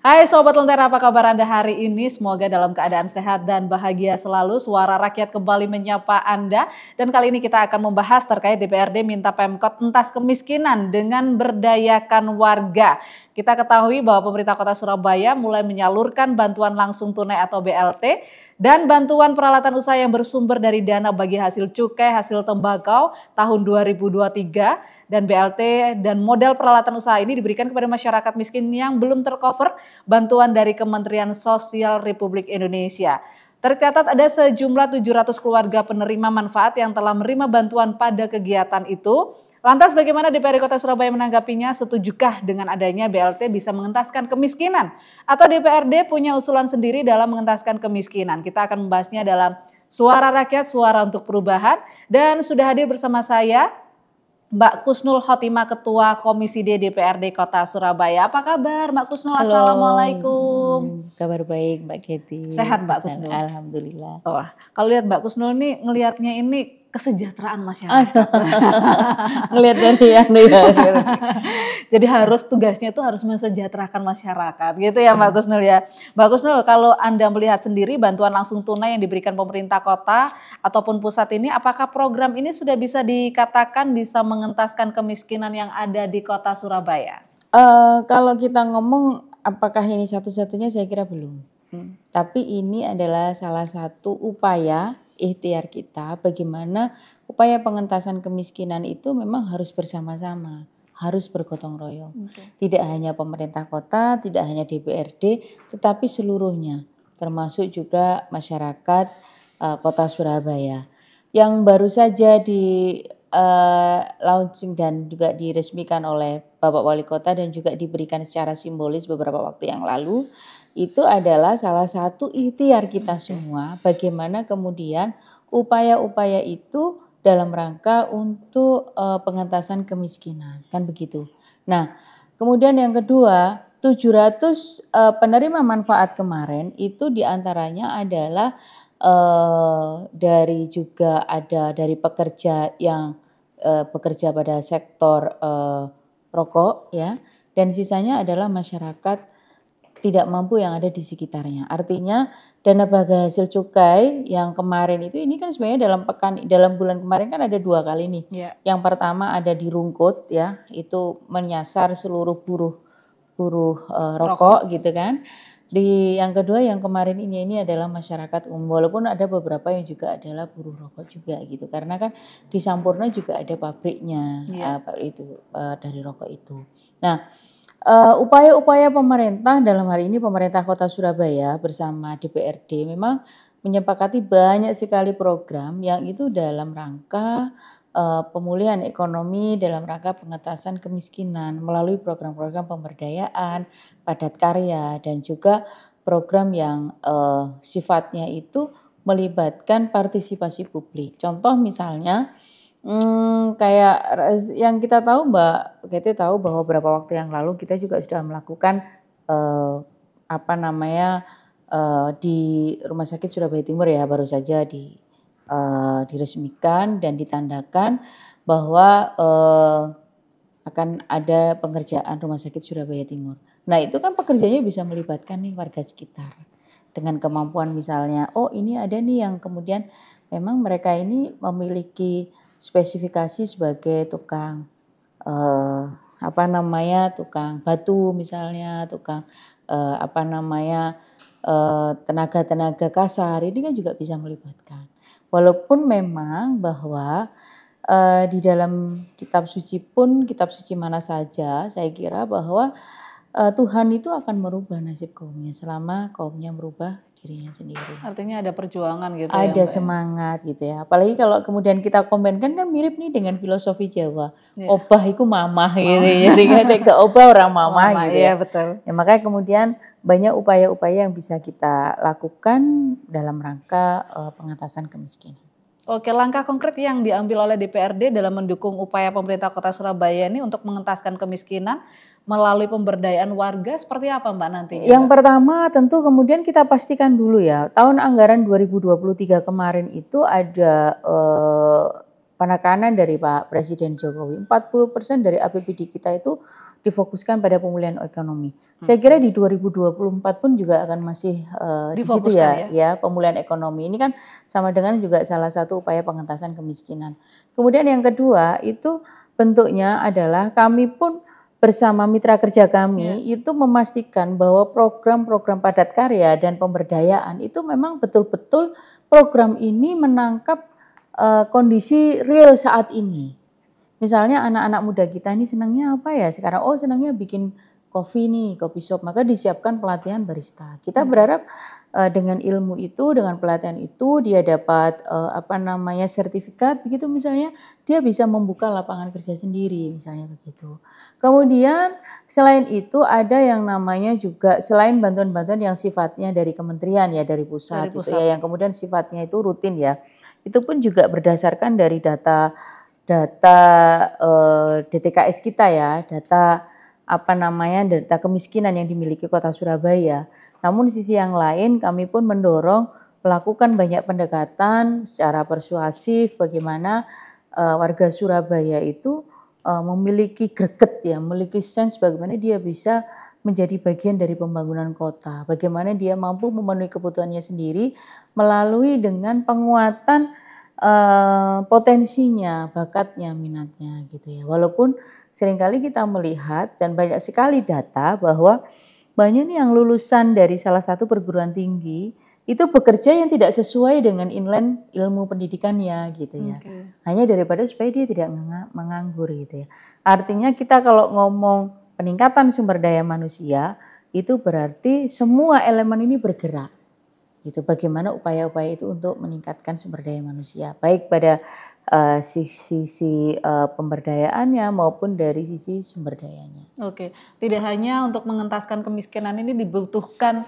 Hai Sobat Lentera, apa kabar Anda hari ini? Semoga dalam keadaan sehat dan bahagia selalu. Suara rakyat kembali menyapa Anda. Dan kali ini kita akan membahas terkait DPRD minta Pemkot entas kemiskinan dengan berdayakan warga. Kita ketahui bahwa pemerintah Kota Surabaya mulai menyalurkan bantuan langsung tunai atau BLT dan bantuan peralatan usaha yang bersumber dari dana bagi hasil cukai, hasil tembakau tahun 2023. Dan BLT dan modal peralatan usaha ini diberikan kepada masyarakat miskin yang belum tercover bantuan dari Kementerian Sosial Republik Indonesia. Tercatat ada sejumlah 700 keluarga penerima manfaat yang telah menerima bantuan pada kegiatan itu. Lantas bagaimana DPRD Kota Surabaya menanggapinya? Setujukah dengan adanya BLT bisa mengentaskan kemiskinan? Atau DPRD punya usulan sendiri dalam mengentaskan kemiskinan? Kita akan membahasnya dalam Suara Rakyat, Suara untuk Perubahan. Dan sudah hadir bersama saya Mbak Kusnul Khotimah, Ketua Komisi D DPRD Kota Surabaya. Apa kabar Mbak Kusnul? Halo. Assalamualaikum. Kabar baik Mbak Kety. Sehat Mbak Kusnul? Alhamdulillah. Oh, kalau lihat Mbak Kusnul nih, ngelihatnya ini kesejahteraan masyarakat. Ngelihat dari yang Jadi tugasnya itu harus mensejahterakan masyarakat gitu ya Mbak Kusnul ya. Mbak Kusnul, kalau Anda melihat sendiri bantuan langsung tunai yang diberikan pemerintah kota ataupun pusat ini, apakah program ini sudah bisa dikatakan bisa mengentaskan kemiskinan yang ada di Kota Surabaya? Kalau kita ngomong apakah ini satu-satunya, saya kira belum. Tapi ini adalah salah satu upaya ikhtiar kita bagaimana upaya pengentasan kemiskinan itu memang harus bersama-sama, harus bergotong royong. Tidak hanya pemerintah kota, tidak hanya DPRD, tetapi seluruhnya, termasuk juga masyarakat Kota Surabaya. Yang baru saja di launching dan juga diresmikan oleh Bapak Wali Kota dan juga diberikan secara simbolis beberapa waktu yang lalu, itu adalah salah satu ikhtiar kita semua bagaimana kemudian upaya-upaya itu dalam rangka untuk pengentasan kemiskinan, kan begitu. Nah, kemudian yang kedua, 700 penerima manfaat kemarin itu diantaranya adalah dari juga ada dari pekerja yang bekerja pada sektor rokok ya, dan sisanya adalah masyarakat tidak mampu yang ada di sekitarnya. Artinya dana bagi hasil cukai yang kemarin itu ini kan sebenarnya dalam bulan kemarin kan ada 2 kali nih. Yeah. Yang pertama ada di Rungkut ya, itu menyasar seluruh buruh rokok gitu kan. Yang kedua yang kemarin ini adalah masyarakat umum, walaupun ada beberapa yang juga adalah buruh rokok juga gitu. Karena kan di Sampurna juga ada pabriknya, pabrik itu dari rokok itu. Nah, upaya-upaya pemerintah dalam hari ini pemerintah Kota Surabaya bersama DPRD memang menyepakati banyak sekali program yang itu dalam rangka pemulihan ekonomi, dalam rangka pengentasan kemiskinan melalui program-program pemberdayaan, padat karya, dan juga program yang sifatnya itu melibatkan partisipasi publik. Contoh misalnya kayak yang kita tahu Mbak Kety tahu bahwa beberapa waktu yang lalu kita juga sudah melakukan di Rumah Sakit Surabaya Timur ya, baru saja diresmikan dan ditandakan bahwa akan ada pengerjaan Rumah Sakit Surabaya Timur. Nah itu kan pekerjaannya bisa melibatkan nih warga sekitar dengan kemampuan misalnya, oh ini ada nih yang kemudian memang mereka ini memiliki spesifikasi sebagai tukang tukang batu misalnya, tukang tenaga kasar, ini kan juga bisa melibatkan. Walaupun memang bahwa di dalam kitab suci pun, kitab suci mana saja, saya kira bahwa Tuhan itu akan merubah nasib kaumnya selama kaumnya merubah dirinya sendiri. Artinya ada perjuangan gitu ya. Ada semangat gitu ya. Apalagi kalau kemudian kita kombinkan kan mirip nih dengan filosofi Jawa. Yeah. Obah iku mamah gitu. Jadi kan ke obah orang mamah gitu ya. Iya betul. Ya, makanya kemudian banyak upaya-upaya yang bisa kita lakukan dalam rangka pengentasan kemiskinan. Oke, langkah konkret yang diambil oleh DPRD dalam mendukung upaya pemerintah Kota Surabaya ini untuk mengentaskan kemiskinan melalui pemberdayaan warga seperti apa Mbak nanti? Yang pertama tentu kemudian kita pastikan dulu ya, tahun anggaran 2023 kemarin itu ada penekanan dari Pak Presiden Jokowi. 40% dari APBD kita itu difokuskan pada pemulihan ekonomi. Saya kira di 2024 pun juga akan masih di situ ya pemulihan ekonomi. Ini kan sama dengan juga salah satu upaya pengentasan kemiskinan. Kemudian yang kedua itu bentuknya adalah kami pun bersama mitra kerja kami itu memastikan bahwa program-program padat karya dan pemberdayaan itu memang betul-betul program ini menangkap kondisi real saat ini. Misalnya anak-anak muda kita ini senangnya apa ya sekarang? Oh senangnya bikin kopi nih, kopi shop. Maka disiapkan pelatihan barista. Kita berharap dengan ilmu itu, dengan pelatihan itu dia dapat sertifikat begitu misalnya. Dia bisa membuka lapangan kerja sendiri misalnya begitu. Kemudian selain itu ada yang namanya juga selain bantuan-bantuan yang sifatnya dari kementerian ya, dari pusat. Itu ya, yang kemudian sifatnya itu rutin ya. Itu pun juga berdasarkan dari data DTKS kita ya, data kemiskinan yang dimiliki Kota Surabaya. Namun di sisi yang lain kami pun mendorong melakukan banyak pendekatan secara persuasif bagaimana warga Surabaya itu memiliki greget ya, memiliki sense bagaimana dia bisa menjadi bagian dari pembangunan kota. Bagaimana dia mampu memenuhi kebutuhannya sendiri melalui dengan penguatan potensinya, bakatnya, minatnya gitu ya. Walaupun seringkali kita melihat dan banyak sekali data bahwa banyak nih yang lulusan dari salah satu perguruan tinggi itu bekerja yang tidak sesuai dengan inline ilmu pendidikannya gitu ya. Hanya daripada supaya dia tidak menganggur gitu ya. Artinya kita kalau ngomong peningkatan sumber daya manusia itu berarti semua elemen ini bergerak. Gitu, bagaimana upaya-upaya itu untuk meningkatkan sumber daya manusia, baik pada sisi pemberdayaannya maupun dari sisi sumber dayanya. Oke, tidak hanya untuk mengentaskan kemiskinan ini dibutuhkan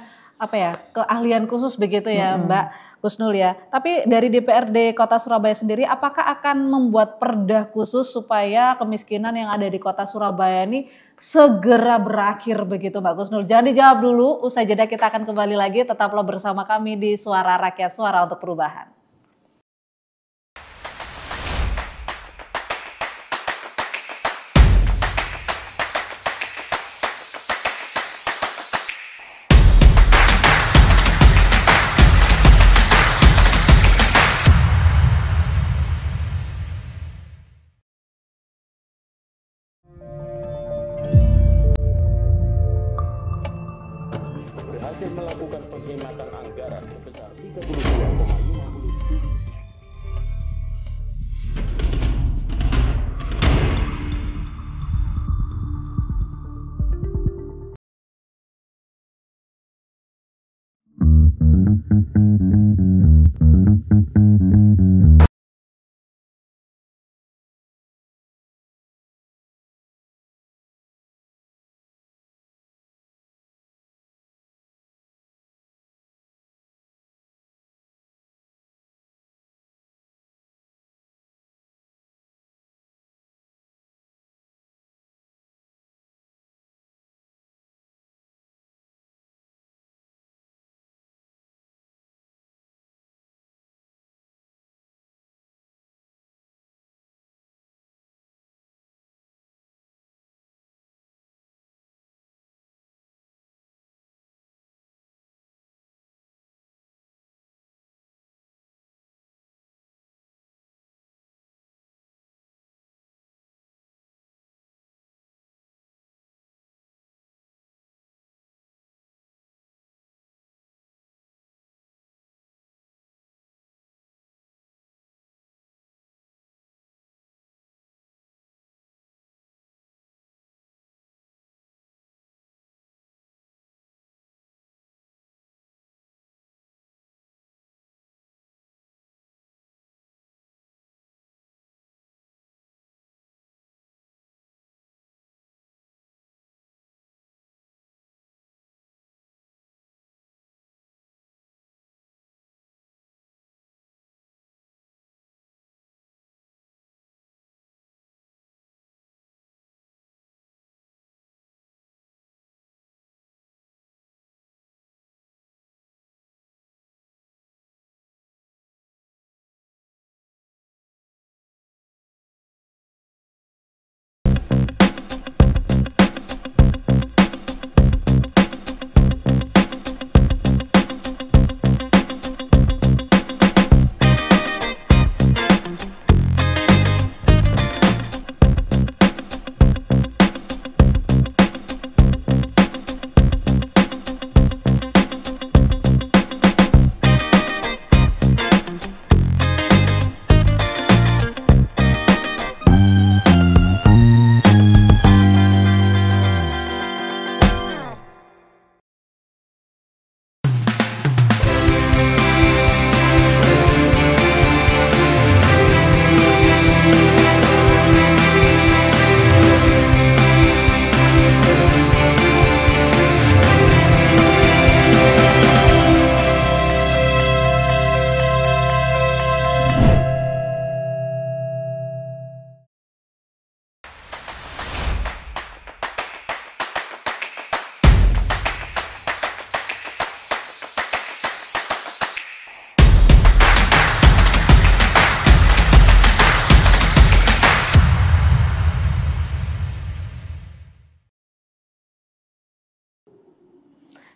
keahlian khusus begitu ya Mbak Kusnul ya. Tapi dari DPRD Kota Surabaya sendiri apakah akan membuat perda khusus supaya kemiskinan yang ada di Kota Surabaya ini segera berakhir begitu Mbak Kusnul? Jangan dijawab dulu, usai jeda kita akan kembali lagi, tetaplah bersama kami di Suara Rakyat, Suara untuk Perubahan. Berhasil melakukan penghematan anggaran sebesar 32,50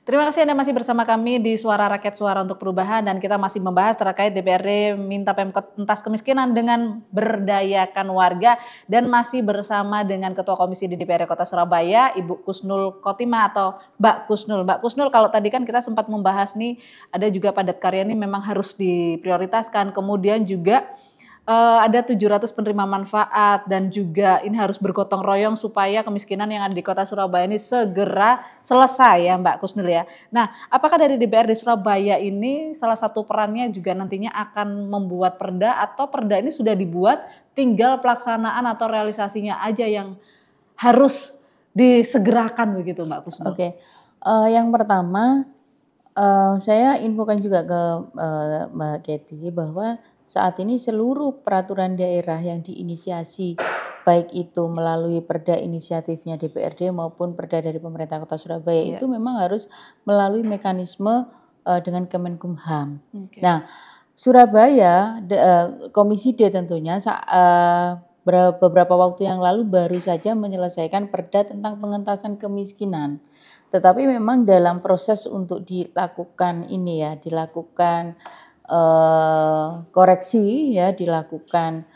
Terima kasih Anda masih bersama kami di Suara Rakyat Suara untuk Perubahan dan kita masih membahas terkait DPRD minta Pemkot entas kemiskinan dengan berdayakan warga dan masih bersama dengan Ketua Komisi di DPRD Kota Surabaya Ibu Kusnul Khotimah atau Mbak Kusnul. Mbak Kusnul, kalau tadi kan kita sempat membahas nih ada juga padat karya ini memang harus diprioritaskan, kemudian juga ada 700 penerima manfaat dan juga ini harus bergotong royong supaya kemiskinan yang ada di Kota Surabaya ini segera selesai ya Mbak Kusnul ya. Nah, apakah dari DPRD Surabaya ini salah satu perannya juga nantinya akan membuat perda atau perda ini sudah dibuat, tinggal pelaksanaan atau realisasinya aja yang harus disegerakan begitu Mbak Kusnul? Oke, yang pertama saya infokan juga ke Mbak Kety bahwa saat ini seluruh peraturan daerah yang diinisiasi baik itu melalui perda inisiatifnya DPRD maupun perda dari pemerintah Kota Surabaya itu memang harus melalui mekanisme dengan Kemenkumham. Oke. Nah, Surabaya Komisi D tentunya beberapa waktu yang lalu baru saja menyelesaikan perda tentang pengentasan kemiskinan. Tetapi memang dalam proses untuk dilakukan ini ya, dilakukan koreksi ya, dilakukan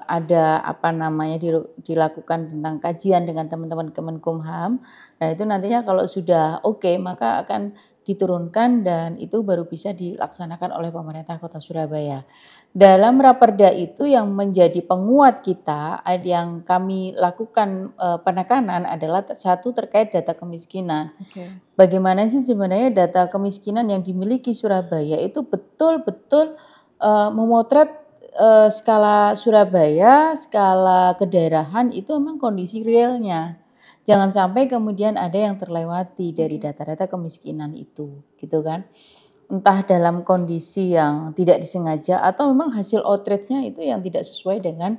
ada apa namanya dilakukan tentang kajian dengan teman-teman Kemenkumham. Nah itu nantinya kalau sudah oke maka akan diturunkan dan itu baru bisa dilaksanakan oleh pemerintah Kota Surabaya. Dalam raperda itu yang menjadi penguat kita yang kami lakukan penekanan adalah satu terkait data kemiskinan. Oke. Bagaimana sih sebenarnya data kemiskinan yang dimiliki Surabaya itu betul-betul memotret skala Surabaya, skala kedaerahan itu memang kondisi realnya. Jangan sampai kemudian ada yang terlewati dari data-data kemiskinan itu, gitu kan. Entah dalam kondisi yang tidak disengaja atau memang hasil outreach-nya itu yang tidak sesuai dengan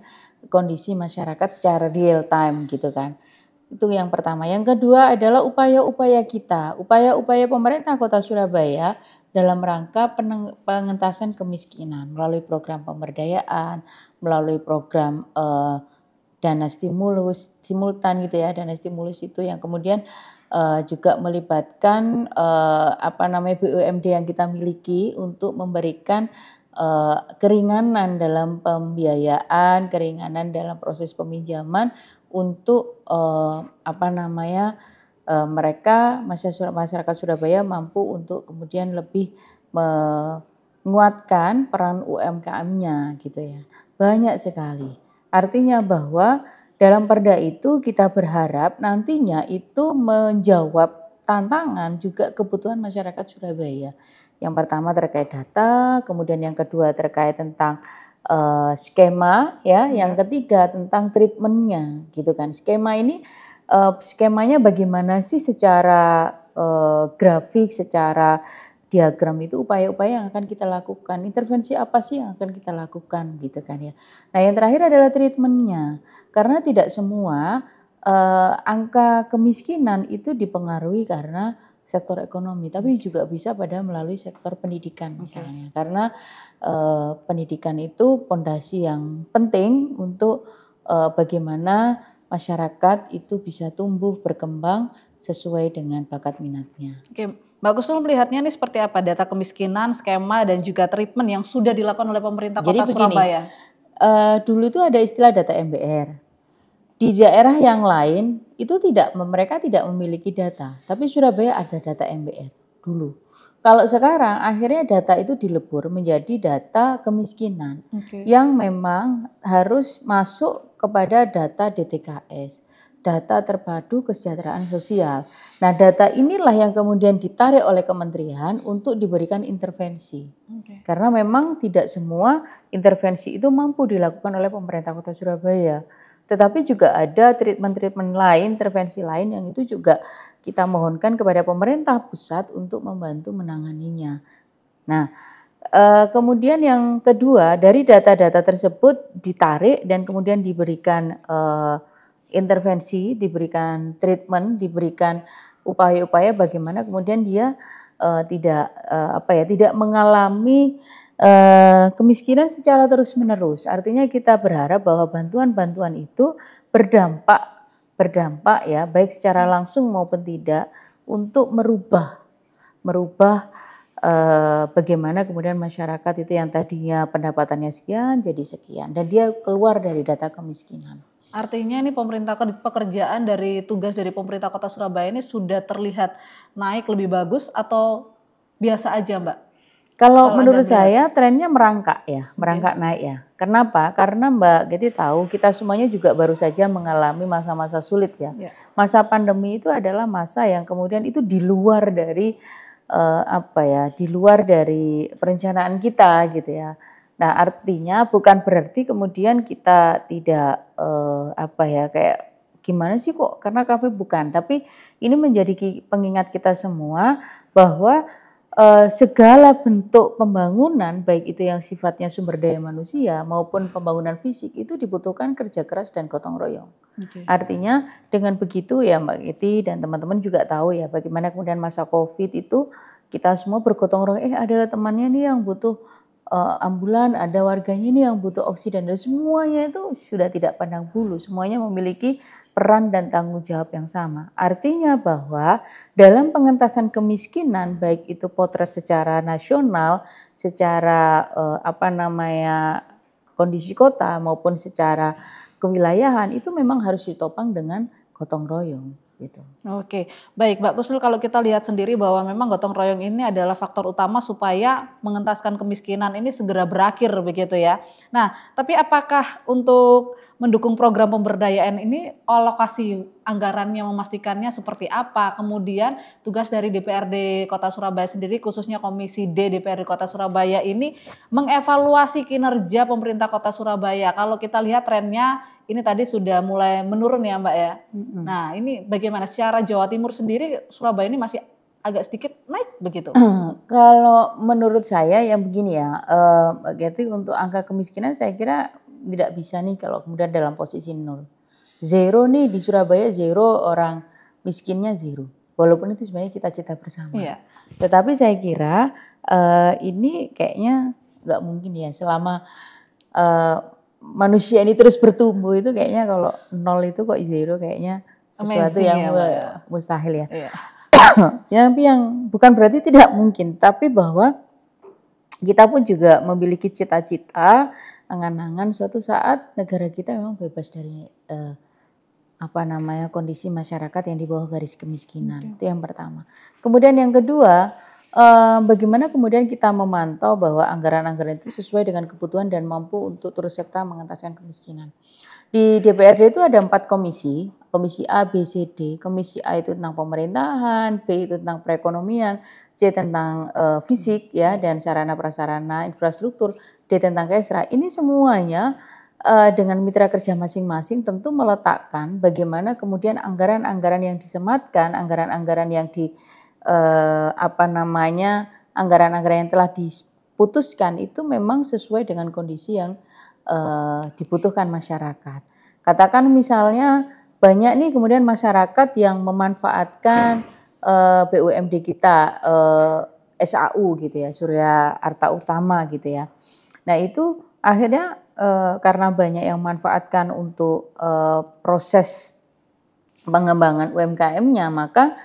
kondisi masyarakat secara real time gitu kan. Itu yang pertama. Yang kedua adalah upaya-upaya kita, upaya-upaya pemerintah Kota Surabaya dalam rangka pengentasan kemiskinan melalui program pemberdayaan, melalui program dana stimulus simultan gitu ya, dana stimulus itu yang kemudian juga melibatkan BUMD yang kita miliki untuk memberikan keringanan dalam pembiayaan, keringanan dalam proses peminjaman untuk mereka masyarakat Surabaya mampu untuk kemudian lebih menguatkan peran UMKM-nya gitu ya. Banyak sekali. Artinya bahwa dalam perda itu kita berharap nantinya itu menjawab tantangan juga kebutuhan masyarakat Surabaya. Yang pertama terkait data, kemudian yang kedua terkait tentang skema ya, yang ketiga tentang treatmentnya gitu kan. Skema ini skemanya bagaimana sih secara grafik, secara diagram itu upaya-upaya yang akan kita lakukan, intervensi apa sih yang akan kita lakukan gitu kan ya. Nah yang terakhir adalah treatmentnya, karena tidak semua angka kemiskinan itu dipengaruhi karena sektor ekonomi, tapi juga bisa pada melalui sektor pendidikan misalnya, karena pendidikan itu pondasi yang penting untuk bagaimana masyarakat itu bisa tumbuh berkembang sesuai dengan bakat minatnya. Oke. Mbak Kusnul melihatnya ini seperti apa data kemiskinan, skema dan juga treatment yang sudah dilakukan oleh pemerintah Kota Surabaya? Dulu itu ada istilah data MBR. Di daerah yang lain itu mereka tidak memiliki data, tapi Surabaya ada data MBR dulu. Kalau sekarang akhirnya data itu dilebur menjadi data kemiskinan yang memang harus masuk kepada data DTKS. Data terpadu kesejahteraan sosial. Nah data inilah yang kemudian ditarik oleh kementerian untuk diberikan intervensi. Karena memang tidak semua intervensi itu mampu dilakukan oleh pemerintah Kota Surabaya. Tetapi juga ada treatment-treatment lain, intervensi lain yang itu juga kita mohonkan kepada pemerintah pusat untuk membantu menanganinya. Nah kemudian yang kedua dari data-data tersebut ditarik dan kemudian diberikan intervensi, diberikan treatment, diberikan upaya-upaya bagaimana kemudian dia tidak mengalami kemiskinan secara terus-menerus. Artinya kita berharap bahwa bantuan-bantuan itu berdampak ya baik secara langsung maupun tidak untuk merubah bagaimana kemudian masyarakat itu yang tadinya pendapatannya sekian jadi sekian dan dia keluar dari data kemiskinan. Artinya ini pekerjaan dari tugas dari pemerintah Kota Surabaya ini sudah terlihat naik lebih bagus atau biasa aja, Mbak? Kalau Kalau Anda menurut melihat. saya trennya merangkak ya, merangkak naik ya. Kenapa? Karena Mbak Geti tahu kita semuanya juga baru saja mengalami masa-masa sulit ya. Ya. Masa pandemi itu adalah masa yang kemudian itu di luar dari di luar dari perencanaan kita gitu ya. Nah, artinya bukan berarti kemudian kita tidak kayak gimana sih kok karena KP bukan, tapi ini menjadi pengingat kita semua bahwa segala bentuk pembangunan baik itu yang sifatnya sumber daya manusia maupun pembangunan fisik itu dibutuhkan kerja keras dan gotong royong. Okay. Artinya dengan begitu ya Mbak Giti dan teman-teman juga tahu ya bagaimana kemudian masa COVID itu kita semua bergotong royong, ada temannya nih yang butuh ambulan, ada warganya nih yang butuh oksigen dan semuanya itu sudah tidak pandang bulu, semuanya memiliki peran dan tanggung jawab yang sama. Artinya bahwa dalam pengentasan kemiskinan baik itu potret secara nasional, secara kondisi kota maupun secara kewilayahan itu memang harus ditopang dengan gotong royong gitu. Oke, baik Mbak Kusnul, kalau kita lihat sendiri bahwa memang gotong royong ini adalah faktor utama supaya mengentaskan kemiskinan ini segera berakhir begitu ya. Nah, tapi apakah untuk mendukung program pemberdayaan ini alokasi anggarannya memastikannya seperti apa? Kemudian tugas dari DPRD Kota Surabaya sendiri khususnya Komisi D DPRD Kota Surabaya ini mengevaluasi kinerja pemerintah Kota Surabaya. Kalau kita lihat trennya ini tadi sudah mulai menurun ya Mbak ya. Nah, ini bagaimana secara Jawa Timur sendiri Surabaya ini masih agak sedikit naik begitu? Kalau menurut saya yang begini ya, Mbak Geti untuk angka kemiskinan saya kira tidak bisa nih kalau kemudian dalam posisi nol. Zero nih di Surabaya zero, orang miskinnya zero. Walaupun itu sebenarnya cita-cita bersama. Iya. Tetapi saya kira ini kayaknya nggak mungkin ya selama manusia ini terus bertumbuh itu kayaknya kalau nol itu kok zero kayaknya sesuatu Amazing yang ya, mustahil ya. Iya. yang bukan berarti tidak mungkin, tapi bahwa kita pun juga memiliki cita-cita, angan-angan suatu saat negara kita memang bebas dari kondisi masyarakat yang di bawah garis kemiskinan. Itu yang pertama. Kemudian yang kedua, bagaimana kemudian kita memantau bahwa anggaran-anggaran itu sesuai dengan kebutuhan dan mampu untuk terus serta mengentaskan kemiskinan. Di DPRD itu ada 4 komisi, komisi A, B, C, D. Komisi A itu tentang pemerintahan, B itu tentang perekonomian, C tentang fisik ya dan sarana prasarana infrastruktur, D tentang Kesra. Ini semuanya dengan mitra kerja masing-masing tentu meletakkan bagaimana kemudian anggaran-anggaran yang disematkan, anggaran-anggaran yang anggaran-anggaran yang telah diputuskan itu memang sesuai dengan kondisi yang dibutuhkan masyarakat. Katakan misalnya banyak nih kemudian masyarakat yang memanfaatkan BUMD kita, SAU gitu ya, Surya Arta Utama gitu ya. Nah itu akhirnya karena banyak yang memanfaatkan untuk proses pengembangan UMKM-nya, maka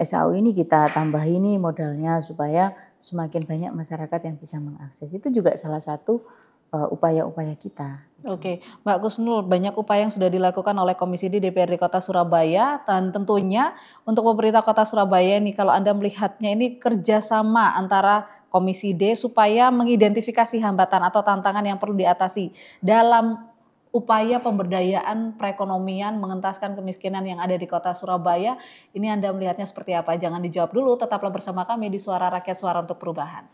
SAU ini kita tambah ini modalnya supaya semakin banyak masyarakat yang bisa mengakses. Itu juga salah satu upaya-upaya kita. Oke, Mbak Kusnul, banyak upaya yang sudah dilakukan oleh Komisi D DPRD Kota Surabaya dan tentunya untuk pemerintah Kota Surabaya nih kalau Anda melihatnya ini kerjasama antara Komisi D supaya mengidentifikasi hambatan atau tantangan yang perlu diatasi dalam upaya pemberdayaan perekonomian mengentaskan kemiskinan yang ada di Kota Surabaya. Ini Anda melihatnya seperti apa? Jangan dijawab dulu, tetaplah bersama kami di Suara Rakyat, Suara untuk Perubahan.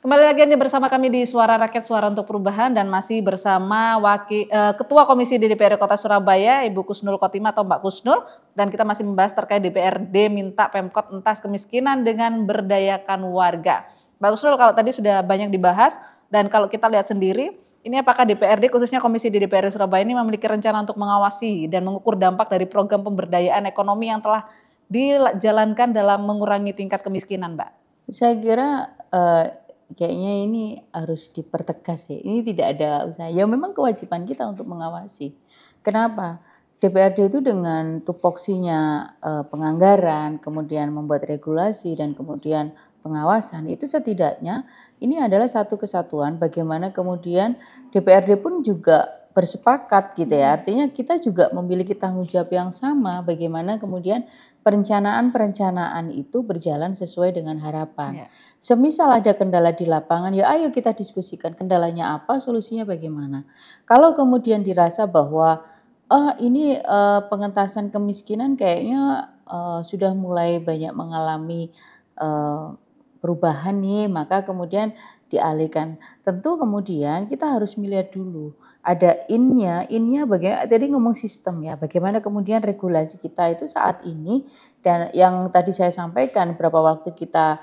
Kembali lagi nih bersama kami di Suara Rakyat, Suara untuk Perubahan, dan masih bersama Ketua Komisi di DPRD Kota Surabaya, Ibu Kusnul Khotimah atau Mbak Kusnul, dan kita masih membahas terkait DPRD minta Pemkot entas kemiskinan dengan berdayakan warga. Mbak Kusnul, kalau tadi sudah banyak dibahas, dan kalau kita lihat sendiri, ini apakah DPRD khususnya Komisi di DPRD Surabaya ini memiliki rencana untuk mengawasi dan mengukur dampak dari program pemberdayaan ekonomi yang telah dijalankan dalam mengurangi tingkat kemiskinan, Mbak? Saya kira kayaknya ini harus dipertegas ya. Ini tidak ada usaha. Ya memang kewajiban kita untuk mengawasi. Kenapa? DPRD itu dengan tupoksinya penganggaran, kemudian membuat regulasi dan kemudian pengawasan, itu setidaknya ini adalah satu kesatuan bagaimana kemudian DPRD pun juga bersepakat gitu ya. Artinya kita juga memiliki tanggung jawab yang sama bagaimana kemudian perencanaan itu berjalan sesuai dengan harapan. Semisal ada kendala di lapangan, ya ayo kita diskusikan kendalanya apa, solusinya bagaimana. Kalau kemudian dirasa bahwa ini pengentasan kemiskinan kayaknya sudah mulai banyak mengalami perubahan nih, maka kemudian dialihkan. Tentu kemudian kita harus melihat dulu ada innya bagaimana, tadi ngomong sistem ya, bagaimana kemudian regulasi kita itu saat ini, dan yang tadi saya sampaikan beberapa waktu kita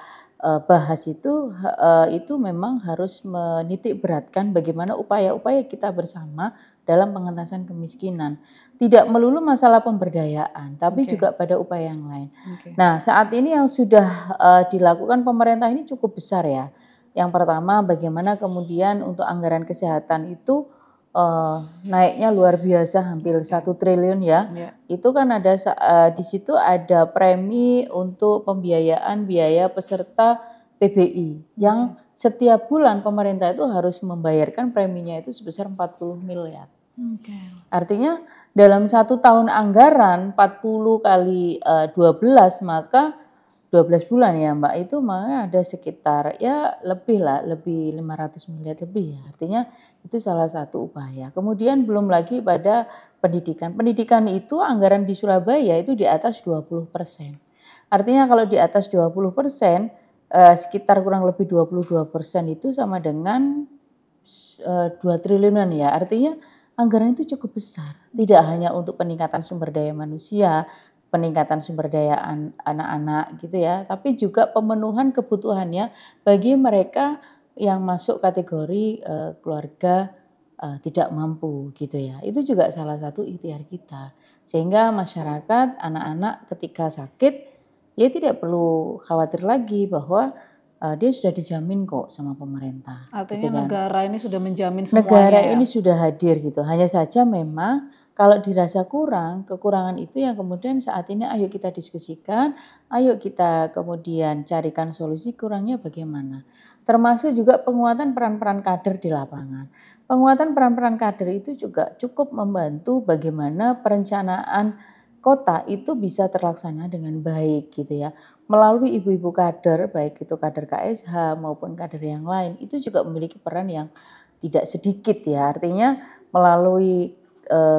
bahas itu memang harus menitik beratkan bagaimana upaya-upaya kita bersama dalam pengentasan kemiskinan. Tidak melulu masalah pemberdayaan, tapi juga pada upaya yang lain. Nah, saat ini yang sudah dilakukan pemerintah ini cukup besar ya. Yang pertama, bagaimana kemudian untuk anggaran kesehatan itu naiknya luar biasa, hampir 1 triliun ya. Itu kan ada di situ ada premi untuk pembiayaan biaya peserta PBI yang setiap bulan pemerintah itu harus membayarkan preminya itu sebesar 40 miliar. Artinya dalam 1 tahun anggaran 40 kali 12 maka 12 bulan ya Mbak, itu makanya ada sekitar ya lebih 500 miliar lebih ya. Artinya itu salah satu upaya. Kemudian belum lagi pada pendidikan. Pendidikan itu anggaran di Surabaya itu di atas 20%. Artinya kalau di atas 20%, sekitar kurang lebih 22% itu sama dengan 2 triliunan ya. Artinya anggaran itu cukup besar. Tidak hanya untuk peningkatan sumber daya manusia, peningkatan sumber daya anak-anak gitu ya, tapi juga pemenuhan kebutuhannya bagi mereka yang masuk kategori keluarga tidak mampu gitu ya. Itu juga salah satu ikhtiar kita. Sehingga masyarakat, anak-anak ketika sakit ya tidak perlu khawatir lagi bahwa dia sudah dijamin kok sama pemerintah. Artinya gitu kan. Negara ini sudah menjamin semuanya. Negara ini sudah hadir gitu. Hanya saja memang kalau dirasa kurang, kekurangan itu yang kemudian saat ini ayo kita diskusikan, ayo kita kemudian carikan solusi kurangnya bagaimana. Termasuk juga penguatan peran-peran kader di lapangan. Penguatan peran-peran kader itu juga cukup membantu bagaimana perencanaan kota itu bisa terlaksana dengan baik gitu ya. Melalui ibu-ibu kader, baik itu kader KSH maupun kader yang lain, itu juga memiliki peran yang tidak sedikit ya. Artinya melalui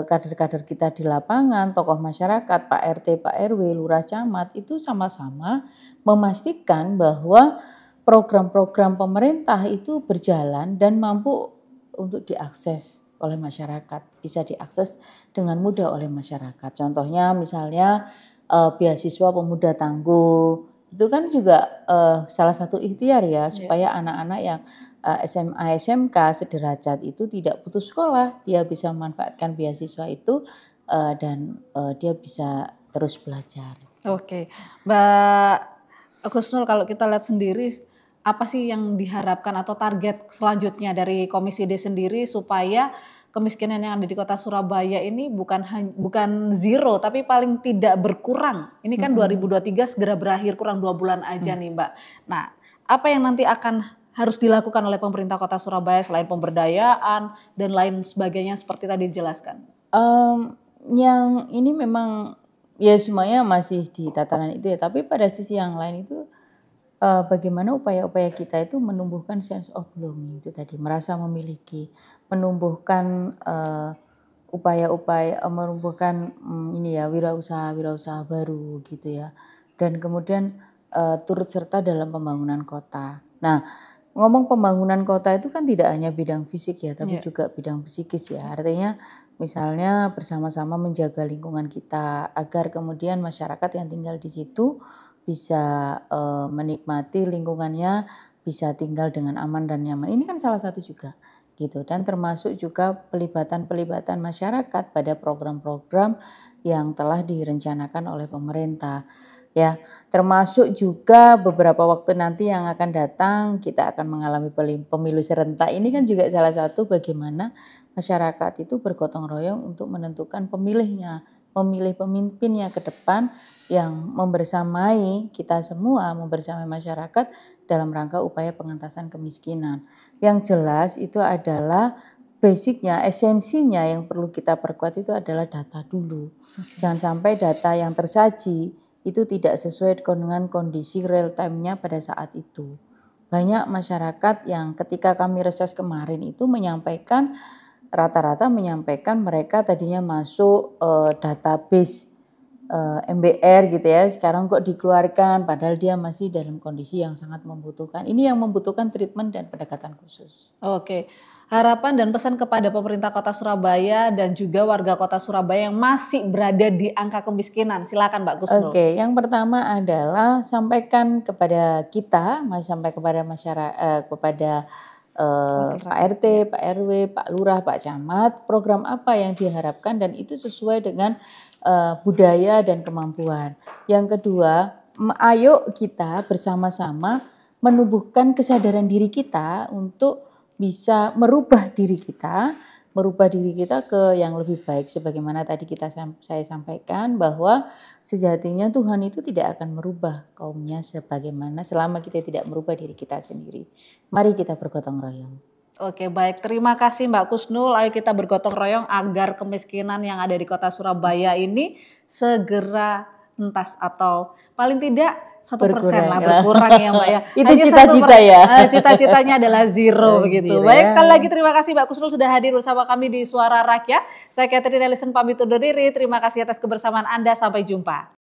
kader-kader kita di lapangan, tokoh masyarakat, Pak RT, Pak RW, Lurah Camat itu sama-sama memastikan bahwa program-program pemerintah itu berjalan dan mampu untuk diakses oleh masyarakat, bisa diakses dengan mudah oleh masyarakat. Contohnya misalnya beasiswa pemuda tangguh, itu kan juga salah satu ikhtiar ya supaya anak-anak yang SMA, SMK sederajat itu tidak putus sekolah, dia bisa memanfaatkan beasiswa itu dan dia bisa terus belajar. Oke, Mbak Kusnul, kalau kita lihat sendiri apa sih yang diharapkan atau target selanjutnya dari Komisi D sendiri supaya kemiskinan yang ada di Kota Surabaya ini bukan zero tapi paling tidak berkurang. Ini kan 2023 segera berakhir, kurang 2 bulan aja nih Mbak. Nah, apa yang nanti akan harus dilakukan oleh pemerintah Kota Surabaya selain pemberdayaan dan lain sebagainya seperti tadi dijelaskan? Yang ini memang ya semuanya masih di tataran itu ya, tapi pada sisi yang lain itu bagaimana upaya-upaya kita itu menumbuhkan sense of belonging itu tadi, merasa memiliki, menumbuhkan upaya-upaya menumbuhkan ini ya wirausaha baru gitu ya, dan kemudian turut serta dalam pembangunan kota. Nah, ngomong pembangunan kota itu kan tidak hanya bidang fisik ya, tapi Iya. juga bidang psikis ya. Artinya misalnya bersama-sama menjaga lingkungan kita agar kemudian masyarakat yang tinggal di situ bisa menikmati lingkungannya, bisa tinggal dengan aman dan nyaman. Ini kan salah satu juga gitu. Dan termasuk juga pelibatan-pelibatan masyarakat pada program-program yang telah direncanakan oleh pemerintah. Ya, termasuk juga beberapa waktu nanti yang akan datang kita akan mengalami pemilu serentak. Ini kan juga salah satu bagaimana masyarakat itu bergotong royong untuk menentukan pemilihnya, memilih pemimpinnya ke depan yang membersamai kita semua, membersamai masyarakat dalam rangka upaya pengentasan kemiskinan. Yang jelas itu adalah basicnya, esensinya yang perlu kita perkuat itu adalah data dulu. Jangan sampai data yang tersaji itu tidak sesuai dengan kondisi real time-nya pada saat itu. Banyak masyarakat yang ketika kami reses kemarin itu menyampaikan, rata-rata menyampaikan mereka tadinya masuk database MBR gitu ya, sekarang kok dikeluarkan padahal dia masih dalam kondisi yang sangat membutuhkan. Ini yang membutuhkan treatment dan pendekatan khusus. Oke. Harapan dan pesan kepada pemerintah Kota Surabaya dan juga warga Kota Surabaya yang masih berada di angka kemiskinan. Silakan Mbak Kusnul. Oke, yang pertama adalah sampaikan kepada kita, sampai kepada masyarakat, kepada Pak RT, Pak RW, Pak Lurah, Pak Camat, program apa yang diharapkan dan itu sesuai dengan budaya dan kemampuan. Yang kedua, ayo kita bersama-sama menumbuhkan kesadaran diri kita untuk bisa merubah diri kita ke yang lebih baik. Sebagaimana tadi saya sampaikan bahwa sejatinya Tuhan itu tidak akan merubah kaumnya sebagaimana selama kita tidak merubah diri kita sendiri. Mari kita bergotong royong. Oke, baik. Terima kasih Mbak Kusnul. Ayo kita bergotong royong agar kemiskinan yang ada di Kota Surabaya ini segera entas atau paling tidak 1% lah berkurang ya Mbak ya. Itu cita-cita ya. Cita-citanya adalah zero begitu. Baik, sekali lagi terima kasih Mbak Kusnul sudah hadir bersama kami di Suara Rakyat. Saya Catherine Ellison pamit undur diri. Terima kasih atas kebersamaan Anda. Sampai jumpa.